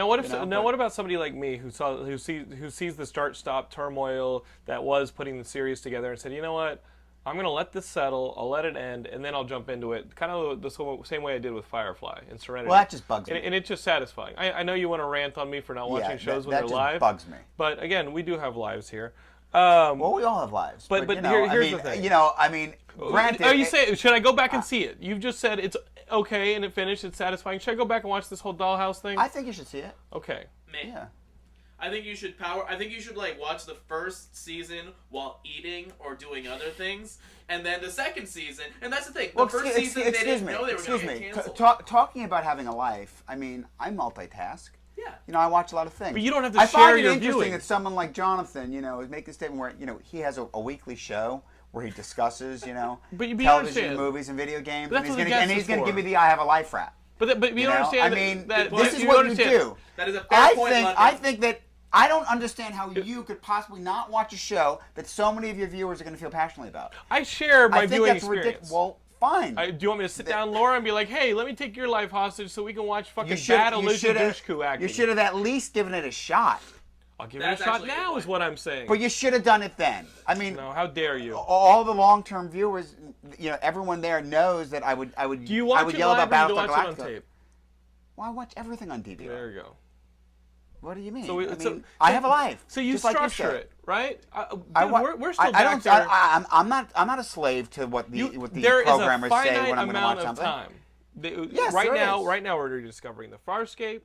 Now what if what about somebody like me who sees the start-stop turmoil that was putting the series together and said, you know what, I'm gonna let this settle, I'll let it end, and then I'll jump into it, kind of the same way I did with Firefly and Serenity. Well, that just bugs me, and it's just satisfying. I know you want to rant on me for not watching shows when they're live. That just bugs me. But again, we do have lives here. Well, we all have lives. But here's the thing. Granted, are you saying should I go back and see it? You've just said it's okay and it finished, it's satisfying. Should I go back and watch this whole Dollhouse thing? I think you should see it. Okay. Yeah. I think you should watch the first season while eating or doing other things, and then the second season. And that's the thing. The first season they didn't know they were going to get canceled. Talking about having a life, I mean, I multitask. Yeah. I watch a lot of things. But you don't have to share your viewing. I find it interesting that someone like Jonathan, is making a statement where, he has a weekly show where he discusses, television, movies, and video games, and he's going to give me the I have a life rap. But you understand this is what you do. That is a fair point. I think that I don't understand how you could possibly not watch a show that so many of your viewers are going to feel passionately about. I share my viewing experience. Well, fine. Do you want me to sit down, Laura, and be like, hey, let me take your life hostage so we can watch fucking bad Alicia Dushku acting? You should have at least given it a shot. I'll give it a shot now is what I'm saying. But you should have done it then. I mean, no, how dare you? All the long-term viewers, everyone there knows that I would Do you watch yell about Battlestar Galactica. On tape? Well, I watch everything on DVD. There you go. What do you mean? I have a life. So you structure it, right? We're still back there. I'm not a slave to what the programmers say when I'm going to watch something. Yes, right now we're rediscovering the Farscape.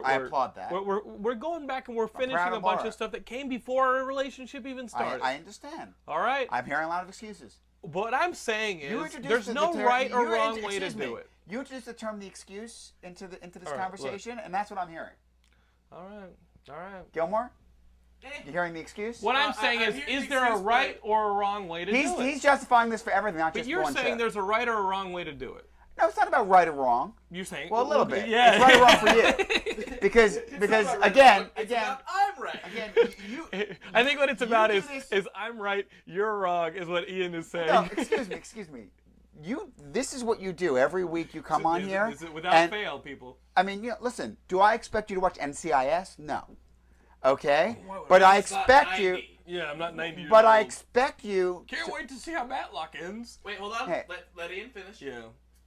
I applaud that. We're going back and we're finishing a bunch of stuff that came before our relationship even started. I understand. All right. I'm hearing a lot of excuses. What I'm saying is there's no right or wrong way to do it. You introduced the term the excuse into this conversation, and that's what I'm hearing. All right. Gilmore? You hearing the excuse? What I'm saying is there a right or a wrong way to do it? He's justifying this for everything, not just one show. But you're saying there's a right or a wrong way to do it. No, it's not about right or wrong. You're saying a little bit. Yeah. It's right or wrong for you. because again, I'm right. Again, I think what it's about is I'm right, you're wrong, is what Ian is saying. No, excuse me. This is what you do every week. You come on here. Without fail, people. I mean, listen. Do I expect you to watch NCIS? No. Okay. But I expect you. Yeah, I'm not 90 years But old. I expect you. Can't wait to see how Matlock ends. Wait, hold on. Hey. Let Ian finish. Yeah.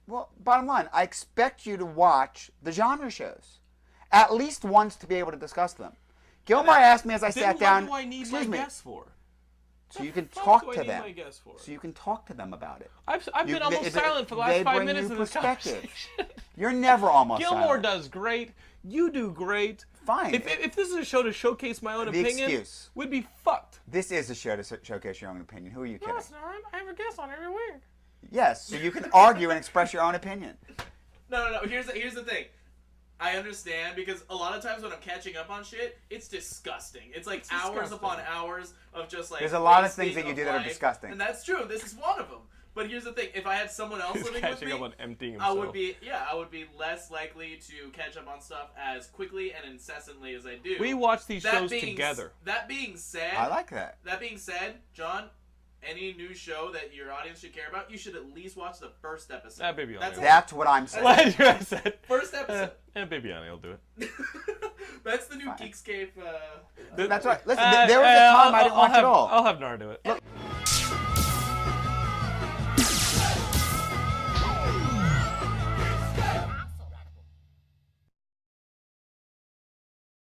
Well, bottom line, I expect you to watch the genre shows at least once to be able to discuss them. Gilmore asked me as I sat down. What do I need my guests for? So you can talk to them. So you can talk to them about it. I've been almost silent for the last 5 minutes of this conversation. You're never almost silent. Gilmore does great. You do great. Fine. If this is a show to showcase my own opinion, we'd be fucked. This is a show to showcase your own opinion. Who are you kidding? No, it's not. I have a guest on every week. Yes, so you can argue and express your own opinion. No. Here's the thing. I understand because a lot of times when I'm catching up on shit, it's disgusting. It's like hours upon hours of just like. There's a lot of things that you do that are disgusting, and that's true. This is one of them. But here's the thing: if I had someone else living with me, up on emptying himself. I would be less likely to catch up on stuff as quickly and incessantly as I do. We watch these shows together. That being said, I like that. That being said, John, any new show that your audience should care about, you should at least watch the first episode. Baby That's what I'm saying. First episode. Baby Annie will do it. That's the new Geekscape. That's right. Listen, there was a time I didn't watch it all. I'll have Nar do it.